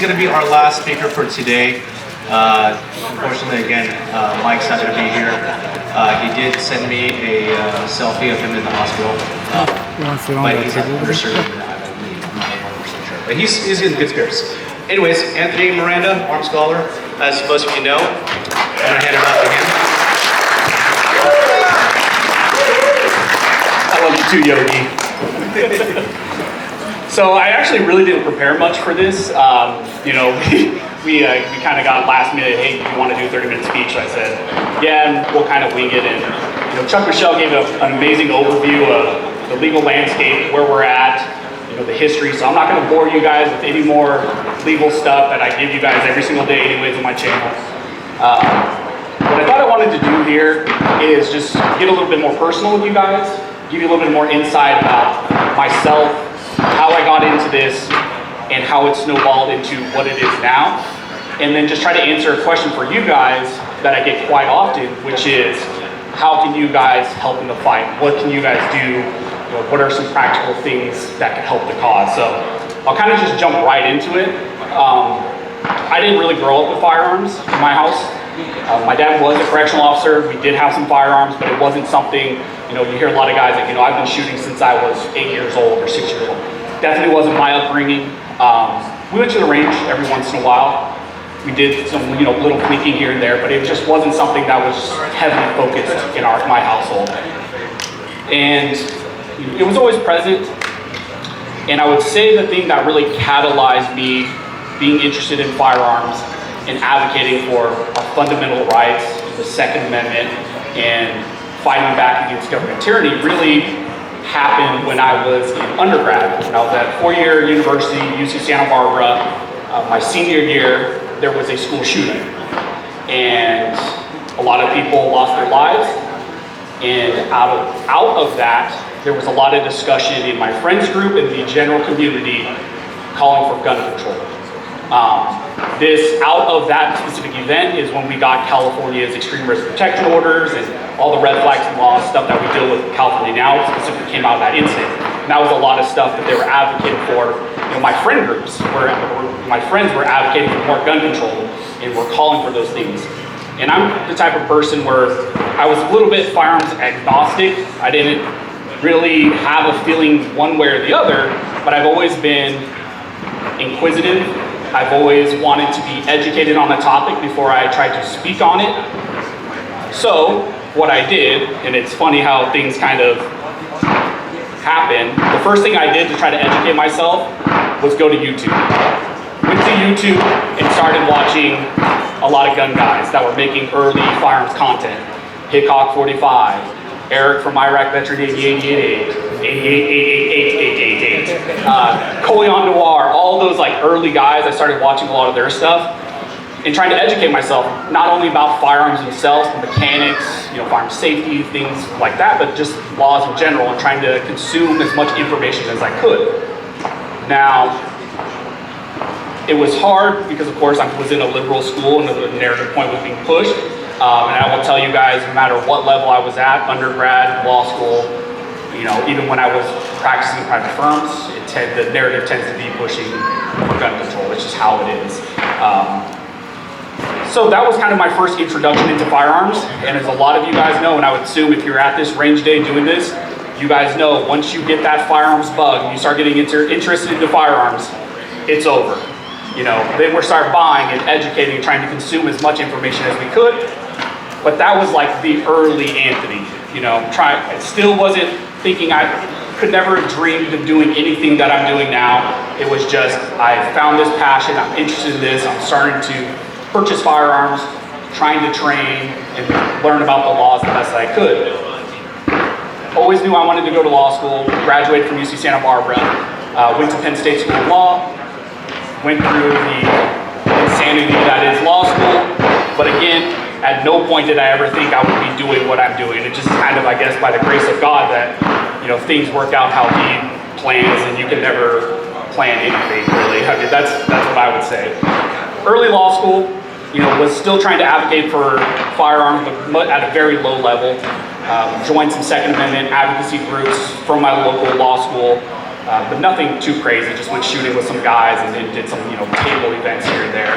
He's going to be our last speaker for today. Unfortunately, again, Mike's not going to be here. He did send me a selfie of him in the hospital. But he's under surgery. I'm not 100% sure. But he's in good spirits. Anyways, Anthony Miranda, Arm Scholar, as most of you know. I'm going to hand it off to him. I love you too, Yogi. So I actually really didn't prepare much for this. We kind of got last minute, hey, do you want to do a 30-minute speech? I said, yeah, and we'll kind of wing it. And Chuck Michelle gave an amazing overview of the legal landscape, where we're at, the history. So I'm not going to bore you guys with any more legal stuff that I give you guys every single day anyways on my channel. What I thought I wanted to do here is just get a little bit more personal with you guys, give you a little bit more insight about myself, how I got into this, and how it snowballed into what it is now. And then just try to answer a question for you guys that I get quite often, which is, how can you guys help in the fight? What can you guys do? What are some practical things that can help the cause? So I'll kind of just jump right into it. I didn't really grow up with firearms in my house. My dad was a correctional officer. We did have some firearms, but it wasn't something, you hear a lot of guys like, I've been shooting since I was 8 years old or 6 years old. Definitely wasn't my upbringing. We went to the range every once in a while. We did some, little tweaking here and there, but it just wasn't something that was heavily focused in my household. And it was always present. And I would say the thing that really catalyzed me being interested in firearms and advocating for our fundamental rights, the Second Amendment, and fighting back against government tyranny really happened when I was in undergrad. When I was at four-year university, UC Santa Barbara, my senior year, there was a school shooting. And a lot of people lost their lives. And out of that, there was a lot of discussion in my friends group and the general community calling for gun control. This out of that specific event is when we got California's extreme risk protection orders and all the red flags and laws, stuff that we deal with in California now, specifically came out of that incident. And that was a lot of stuff that they were advocating for. My friend groups, my friends were advocating for more gun control and were calling for those things. And I'm the type of person where I was a little bit firearms agnostic. I didn't really have a feeling one way or the other, but I've always been inquisitive. I've always wanted to be educated on the topic before I tried to speak on it. So what I did, and it's funny how things kind of happen, the first thing I did to try to educate myself was go to YouTube. Went to YouTube and started watching a lot of gun guys that were making early firearms content. Hickok 45, Eric from Iraq Veteran 8888, 8888, Coleon Noir, all those early guys. I started watching a lot of their stuff and trying to educate myself, not only about firearms themselves, the mechanics, firearm safety, things like that, but just laws in general, and trying to consume as much information as I could. Now, it was hard because, of course, I was in a liberal school and the narrative point was being pushed. And I will tell you guys, no matter what level I was at, undergrad, law school, even when I was practicing in private firms, the narrative tends to be pushing for gun control. It's just how it is. So that was kind of my first introduction into firearms. And as a lot of you guys know, and I would assume if you're at this range day doing this, you guys know once you get that firearms bug and you start getting interested into firearms, it's over. Then we start buying and educating and trying to consume as much information as we could. But that was like the early Anthony, I still wasn't thinking, I could never have dreamed of doing anything that I'm doing now. It was just, I found this passion, I'm interested in this, I'm starting to purchase firearms, trying to train and learn about the laws the best I could. Always knew I wanted to go to law school, graduated from UC Santa Barbara, went to Penn State School of Law, went through the insanity that is law school, but again, at no point did I ever think I would be doing what I'm doing. It just kind of, I guess, by the grace of God that, things work out how He plans, and you can never plan anything, really. I mean, that's what I would say. Early law school, was still trying to advocate for firearms, but at a very low level. Joined some Second Amendment advocacy groups from my local law school. but nothing too crazy. Just went shooting with some guys and then did some, table events here and there.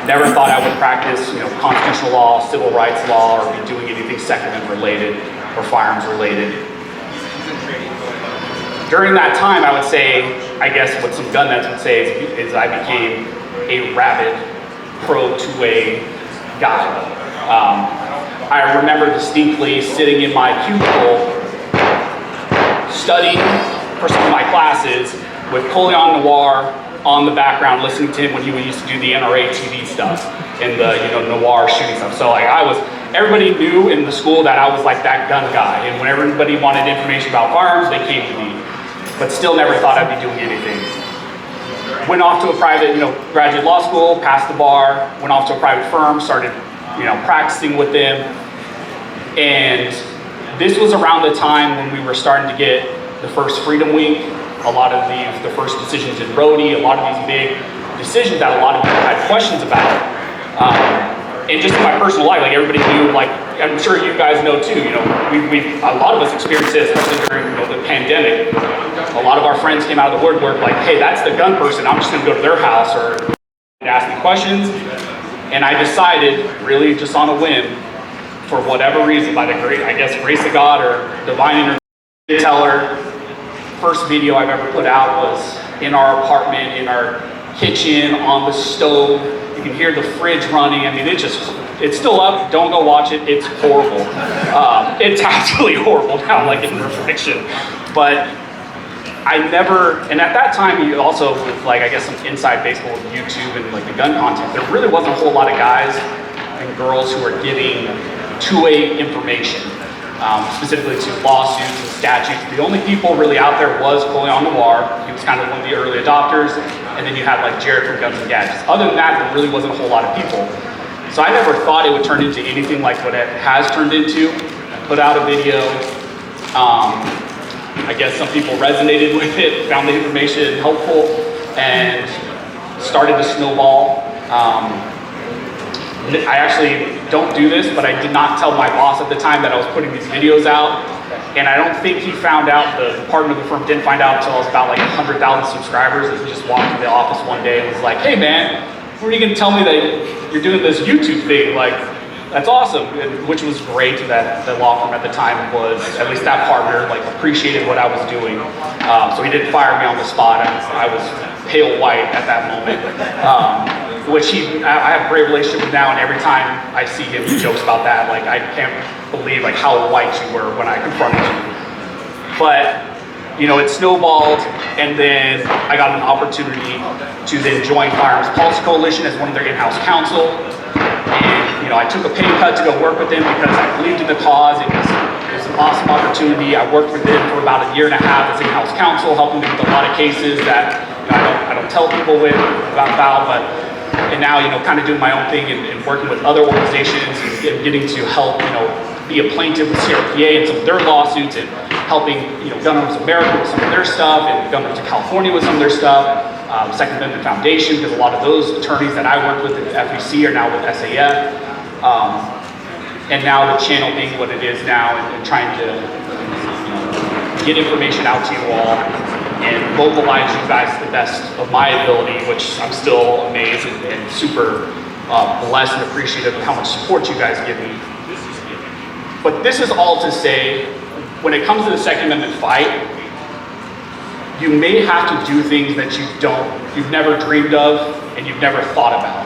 Never thought I would practice, constitutional law, civil rights law, or be doing anything Second Amendment related or firearms related. During that time, I would say, I guess what some gun nuts would say is I became a rabid pro 2A guy. I remember distinctly sitting in my cubicle studying for some of my classes with Coleon Noir on the background, listening to him when he used to do the NRA TV stuff and the noir shooting stuff. So like everybody knew in the school that I was like that gun guy, and whenever anybody wanted information about firearms, they came to me. But still never thought I'd be doing anything. Went off to a private, graduate law school, passed the bar, went off to a private firm, started, practicing with them. And this was around the time when we were starting to get the first Freedom Week, a lot of the first decisions in Rhodey, a lot of these big decisions that a lot of people had questions about. And just in my personal life, like everybody knew, like I'm sure you guys know too, a lot of us experienced this, especially during the pandemic. A lot of our friends came out of the woodwork like, hey, that's the gun person, I'm just gonna go to their house or ask me questions. And I decided, really just on a whim, for whatever reason, by the grace of God or divine intervention, first video I've ever put out was in our apartment, in our kitchen, on the stove. You can hear the fridge running. I mean, it's still up. Don't go watch it. It's horrible. It's absolutely horrible now, like in perfection. But and at that time, you also, with like, I guess some inside baseball with YouTube and like the gun content, there really wasn't a whole lot of guys and girls who were giving 2A information, specifically to lawsuits and statutes. The only people really out there was Coleon Noir. He was kind of one of the early adopters. And then you had like Jared from Guns and Gadgets. Other than that, there really wasn't a whole lot of people. So I never thought it would turn into anything like what it has turned into. I put out a video. I guess some people resonated with it, found the information helpful, and started to snowball. I actually don't do this, but I did not tell my boss at the time that I was putting these videos out. And I don't think he found out, the partner of the firm didn't find out until I was about like 100,000 subscribers. And he just walked into the office one day and was like, hey man, when are you gonna tell me that you're doing this YouTube thing? Like, that's awesome. And, which was great that the law firm at the time was, at least that partner, like appreciated what I was doing. So he didn't fire me on the spot. I was pale white at that moment. Which I have a great relationship with now, and every time I see him, he jokes about that. Like, I can't believe like how white you were when I confronted you. But, it snowballed, and then I got an opportunity to then join Firearms Policy Coalition as one of their in-house counsel. And, I took a pay cut to go work with them because I believed in the cause. It was an awesome opportunity. I worked with them for about a year and a half as in-house counsel, helping them with a lot of cases that I don't tell people about, but. And now, kind of doing my own thing and working with other organizations and getting to help, be a plaintiff with CRPA and some of their lawsuits, and helping, Gun Owners of America with some of their stuff, and Gun Owners of California with some of their stuff, Second Amendment Foundation, because a lot of those attorneys that I worked with at the FEC are now with SAF. And now the channel being what it is now, and trying to get information out to you all and mobilize you guys to the best of my ability, which I'm still amazed and super blessed and appreciative of how much support you guys give me. But this is all to say, when it comes to the Second Amendment fight, you may have to do things that you've never dreamed of and you've never thought about.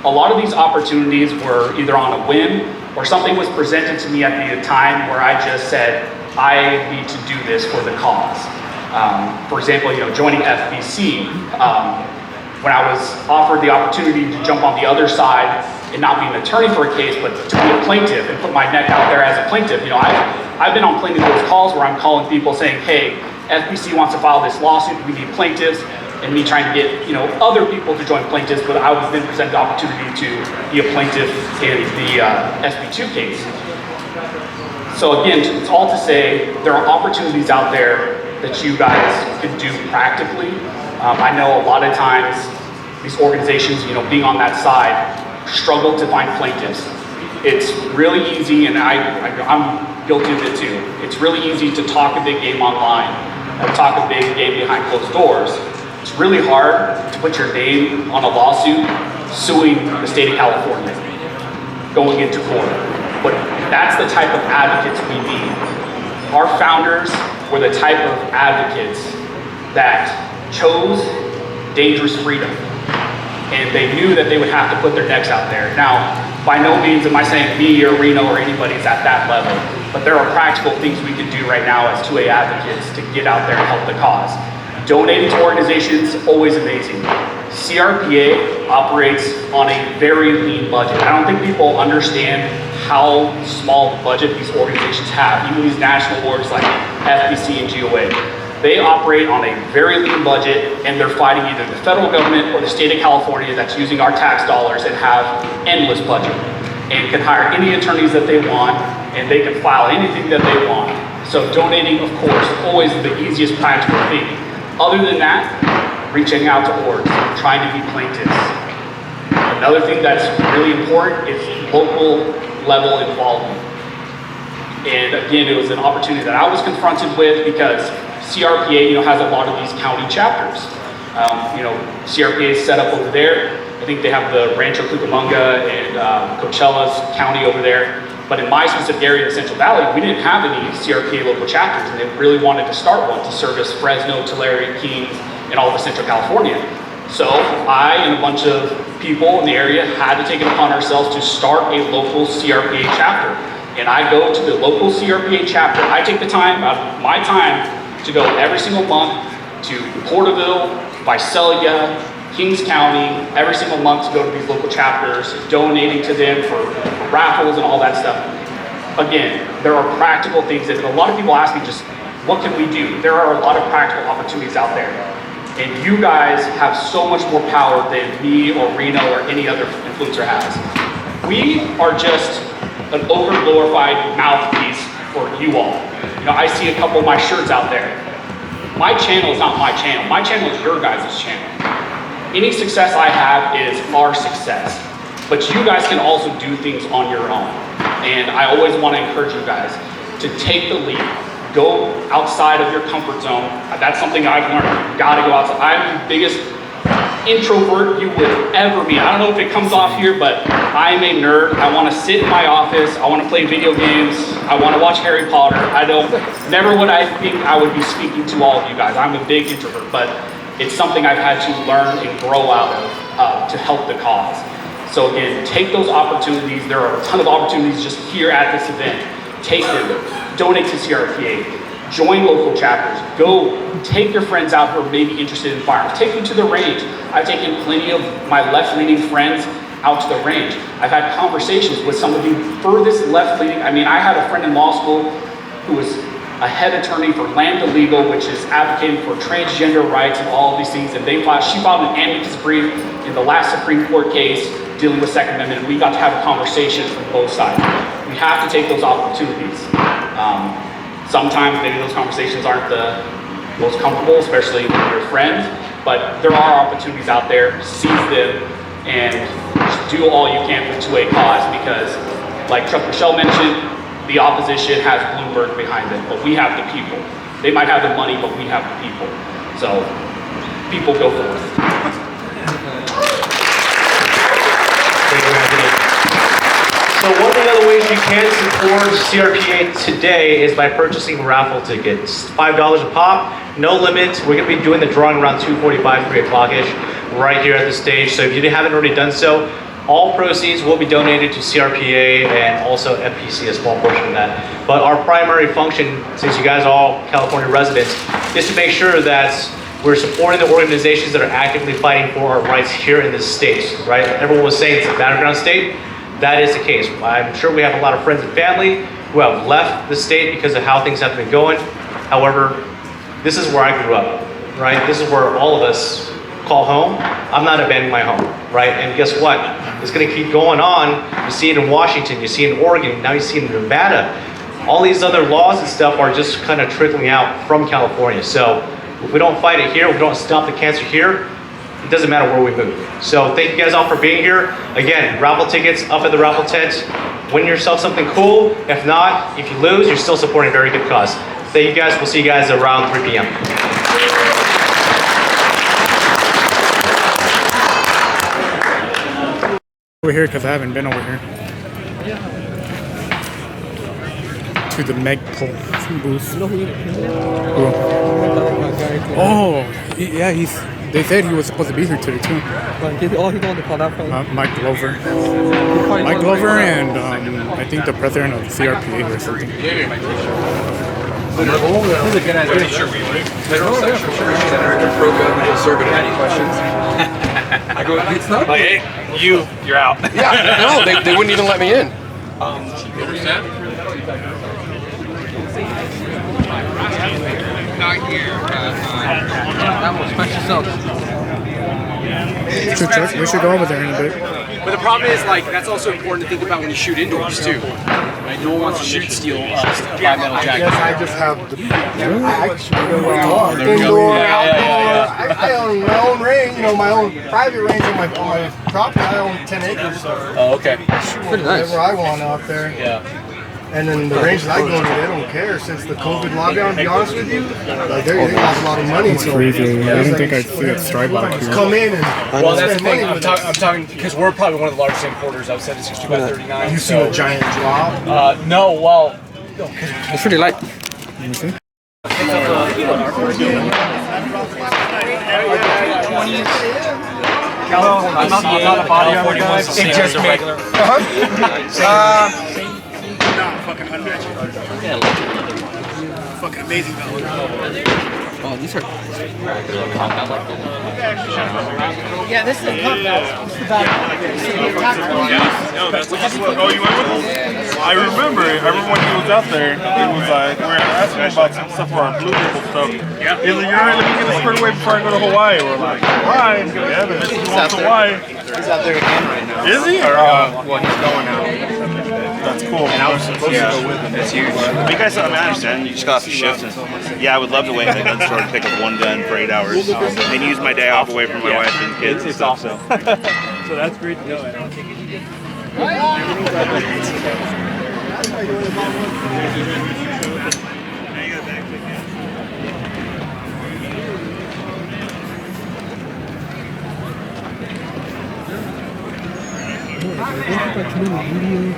A lot of these opportunities were either on a whim or something was presented to me at the time where I just said, I need to do this for the cause. For example, joining FBC, when I was offered the opportunity to jump on the other side and not be an attorney for a case, but to be a plaintiff and put my neck out there as a plaintiff. I've been on plenty of those calls where I'm calling people saying, hey, FBC wants to file this lawsuit, we need plaintiffs, and me trying to get other people to join plaintiffs, but I was then presented the opportunity to be a plaintiff in the SB2 case. So again, it's all to say, there are opportunities out there that you guys can do practically. I know a lot of times these organizations, being on that side, struggle to find plaintiffs. It's really easy, and I'm guilty of it too. It's really easy to talk a big game online, a talk a big game behind closed doors. It's really hard to put your name on a lawsuit suing the state of California, going into court. But that's the type of advocates we need. Our founders were the type of advocates that chose dangerous freedom. And they knew that they would have to put their necks out there. Now, by no means am I saying me or Reno or anybody's at that level, but there are practical things we can do right now as 2A advocates to get out there and help the cause. Donating to organizations, always amazing. CRPA operates on a very lean budget. I don't think people understand how small the budget these organizations have, even these national orgs like FBC and GOA. They operate on a very lean budget, and they're fighting either the federal government or the state of California that's using our tax dollars and have endless budget and can hire any attorneys that they want, and they can file anything that they want. So donating, of course, always the easiest practical thing. Other than that, reaching out to orgs, trying to be plaintiffs. Another thing that's really important is local level involvement. And again, it was an opportunity that I was confronted with because CRPA, has a lot of these county chapters. CRPA is set up over there. I think they have the Rancho Cucamonga and Coachella's county over there. But in my specific area in the Central Valley, we didn't have any CRPA local chapters, and they really wanted to start one to service Fresno, Tulare, Kings, and all of Central California. So I and a bunch of people in the area had to take it upon ourselves to start a local CRPA chapter. And I go to the local CRPA chapter. I take the time, out of my time, to go every single month to Porterville, Visalia, Kings County, every single month to go to these local chapters, donating to them for raffles and all that stuff. Again, there are practical things that a lot of people ask me, just what can we do? There are a lot of practical opportunities out there. And you guys have so much more power than me or Reno or any other influencer has. We are just an over-glorified mouthpiece for you all. I see a couple of my shirts out there. My channel is not my channel. My channel is your guys' channel. Any success I have is our success. But you guys can also do things on your own. And I always want to encourage you guys to take the lead. Go outside of your comfort zone. That's something I've learned. You gotta go outside. I'm the biggest introvert you would ever be. I don't know if it comes off here, but I'm a nerd. I want to sit in my office. I want to play video games. I want to watch Harry Potter. Never would I think I would be speaking to all of you guys. I'm a big introvert, but it's something I've had to learn and grow out of to help the cause. So again, take those opportunities. There are a ton of opportunities just here at this event. Take them. Donate to CRPA. Join local chapters. Go take your friends out who are maybe interested in firearms. Take them to the range. I've taken plenty of my left-leaning friends out to the range. I've had conversations with some of the furthest left-leaning. I had a friend in law school who was a head attorney for Lambda Legal, which is advocating for transgender rights and all of these things. And she filed an amicus brief in the last Supreme Court case dealing with Second Amendment, and we got to have a conversation from both sides. We have to take those opportunities. Sometimes maybe those conversations aren't the most comfortable, especially with your friends, but there are opportunities out there. Seize them and just do all you can for 2A cause, because like Chuck Michelle mentioned, the opposition has Bloomberg behind them, but we have the people. They might have the money, but we have the people. So people go forth. So one of the other ways you can support CRPA today is by purchasing raffle tickets. $5 a pop, no limit. We're going to be doing the drawing around 2:45, 3 o'clock-ish, right here at the stage. So if you haven't already done so, all proceeds will be donated to CRPA and also FPC, a small portion of that. But our primary function, since you guys are all California residents, is to make sure that we're supporting the organizations that are actively fighting for our rights here in this state, right? Everyone was saying it's a battleground state. That is the case. I'm sure we have a lot of friends and family who have left the state because of how things have been going. However, this is where I grew up, right? This is where all of us call home. I'm not abandoning my home, right? And guess what? It's gonna keep going on. You see it in Washington, you see it in Oregon, now you see it in Nevada. All these other laws and stuff are just kind of trickling out from California. So if we don't fight it here, if we don't stop the cancer here, it doesn't matter where we move. So thank you guys all for being here. Again, raffle tickets up at the raffle tent. Win yourself something cool. If not, if you lose, you're still supporting a very good cause. Thank you guys. We'll see you guys around 3 p.m. Over here because I haven't been over here. To the Meg Pole booth. Oh, yeah, they said he was supposed to be here today too. He's the one to call that from. Mike Glover. Mike Glover and I think the president of the CRPA or something. This is a good idea. Pretty sure we would. Federal Section pro-government conservative. Any questions? I go, it's not. Like, hey, you're out. Yeah, no, they wouldn't even let me in. Not here. That was special. We should go over there in a bit. But the problem is, like, that's also important to think about when you shoot indoors too. Right? No one wants to shoot steel metal jacket. I just have the indoor, outdoor. I own my own range, my own private range on my property. I own 10 acres. Oh, okay. Pretty nice. Whatever I want out there. Yeah. And then the ranges I go to, they don't care. Since the COVID lockdown, to be honest with you, like they lost a lot of money. It's crazy. I didn't think I'd see a stripe out here. Come in and well, that's the thing. I'm talking because we're probably one of the largest importers outside of 60 by 39. You see a giant drop? No, well, It's pretty light. Let me see. I'm not a body armor guy. It just regular. Fucking unmatched. Fucking amazing value. Oh, these are. Yeah, this is a combat. This is the battle. No, that's what. Oh, you went with him? I remember when he was out there, he was like, we were asking him about some stuff for our blue label stuff. Yeah. He's like, alright, let me get this squared away before I go to Hawaii. We're like, Hawaii? Yeah, but he's going to Hawaii. He's out there again right now. Is he? Or, well, he's going out. That's cool. And I was supposed to go with him. It's huge. You guys, I understand. You just got off the shift. And, yeah, I would love to wait in the gun store and pick up one gun for 8 hours. And use my day off away from my wife and kids. It's awesome. So that's great to know.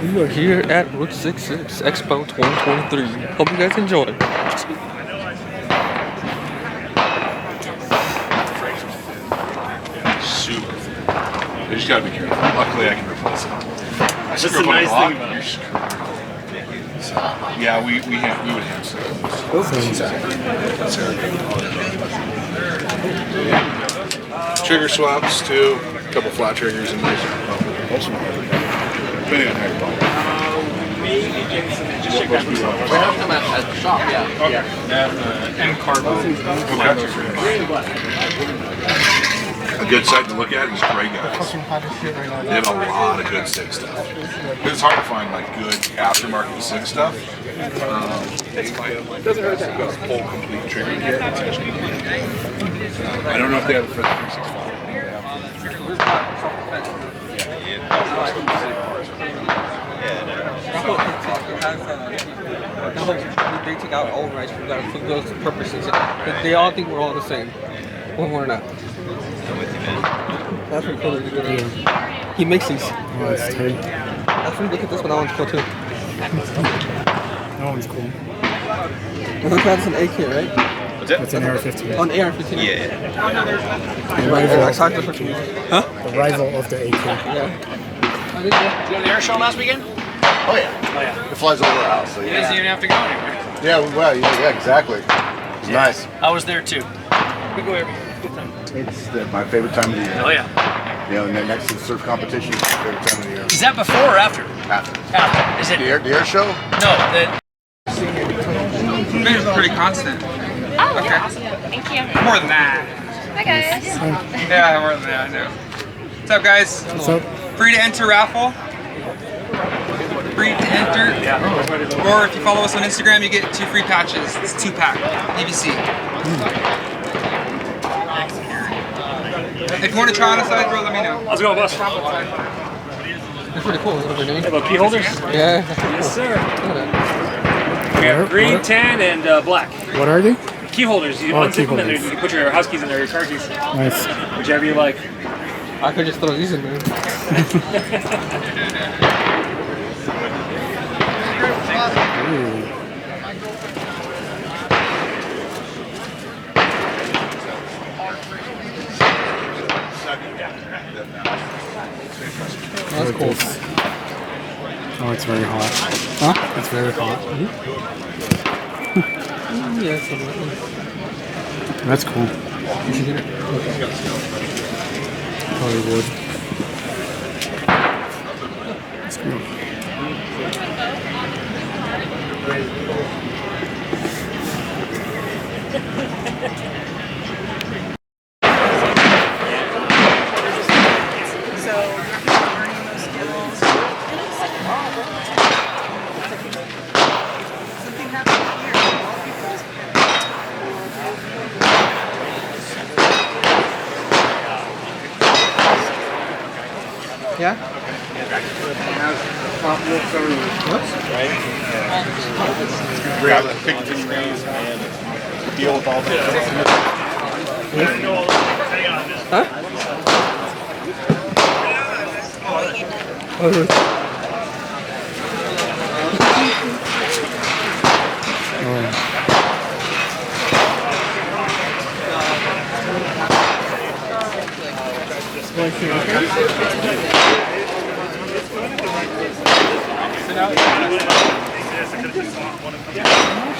We are here at Route 66 Expo 2023. Hope you guys enjoy. Super. You just gotta be careful. Luckily, I can replace it. That's the nice thing about it. So, yeah, we would have some. Trigger swaps too. A couple flat triggers and these. Depending on how you call it. At the shop, yeah. Okay. And carbon. A good site to look at is Gray Guys. They have a lot of good SIG stuff. It's hard to find like good aftermarket SIG stuff. It doesn't hurt that you got a full complete trigger kit. I don't know if they have it for the 365. They take out all rights for those purposes. They all think we're all the same when we're not. That's pretty cool. He makes these. Oh, that's tight. Actually, look at this one. That one's cool too. That one's cool. That's an AK, right? It's an AR-15. On AR-15. Yeah. The rival, Huh? the rival of the AK. Yeah. You go to the air show last weekend? Oh yeah. It flies over our house. So You guys didn't even have to go anywhere. Yeah, well, yeah, exactly. It's nice. I was there too. We go every year. Good time. It's my favorite time of the year. Oh yeah. Next to the surf competition, it's my favorite time of the year. Is that before or after? After. After. Is it? The air show? No. It's pretty constant. Oh, okay. Awesome. Thank you. More than that. Hi, guys. Yeah, more than that, I know. What's up, guys? What's up? Free to enter raffle. Free to enter. Or if you follow us on Instagram, you get 2 free patches. It's 2-pack. PVC. If you want to try on a side, bro, let me know. How's it going, boss? It's pretty cool. Look at their name. About key holders? Yeah. Yes, sir. Look at that. We We have green, tan, and black. What are they? Key holders. You unzip them and you can put your house keys in there, your car keys. Nice. Whichever you like. I could just throw these in there. That's cool. Oh, it's very hot. Huh? It's very hot. Yes, that's cool. You should get it. Probably would. That's cool. Yeah? Grab the picture screens and deal with all that. Huh?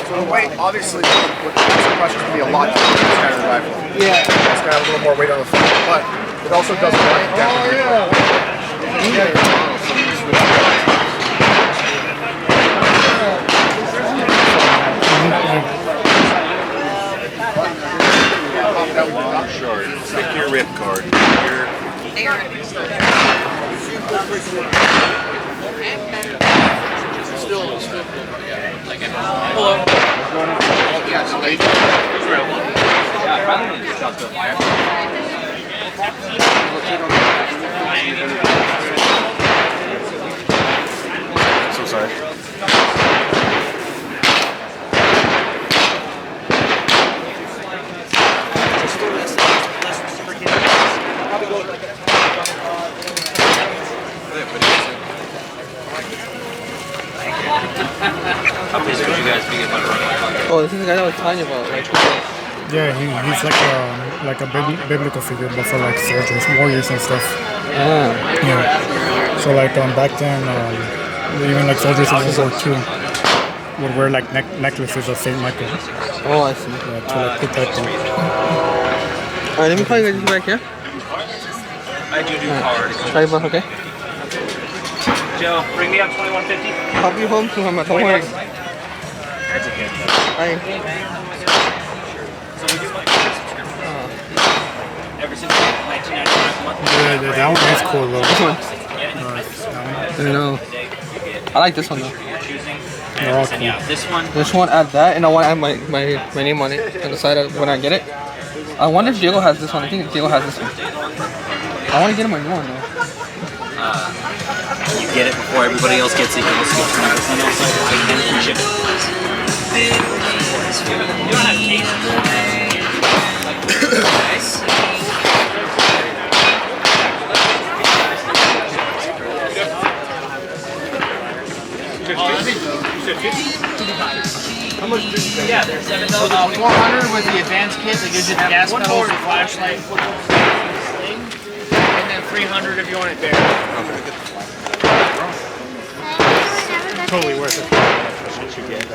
So the weight, obviously, the pressure can be a lot different than standard rifle. Yeah. It's gonna have a little more weight on the front, but it also does right down. Sure. Stick your rip card. So sorry. Oh, this is the guy that was telling you about, like. Yeah, he's like a biblical figure, but for like soldiers, warriors and stuff. Ah. Yeah. So like back then, even like soldiers in World War II would wear like necklaces of Saint Michael. Oh, I see. Yeah, to like protect them. Alright, let me call you guys back here. I do card. Try both, okay? Joe, bring me up 2150. I'll be home soon, don't worry. That's okay. Bye. So we do like ever since 1995 month. Yeah, that one is cool though. This one. That I know. I like this one though. They're all cool. This one, add that, and I want to add my name on it on the side of when I get it. I wonder if Diego has this one. I think Diego has this one. I want to get him a new one though. You get it before everybody else gets it. You also get 20% off and free shipping. You don't have case. How much did you pay? Yeah, they're $400 with the advanced kit that gives you the gas pedals, the flashlight, and then $300 if you want it bare. Totally worth it. Yeah,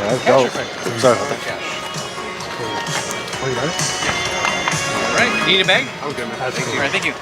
let's go. Sorry about that. Oh, you got it? Alright, need a bag? I'm good, man. Alright, thank you.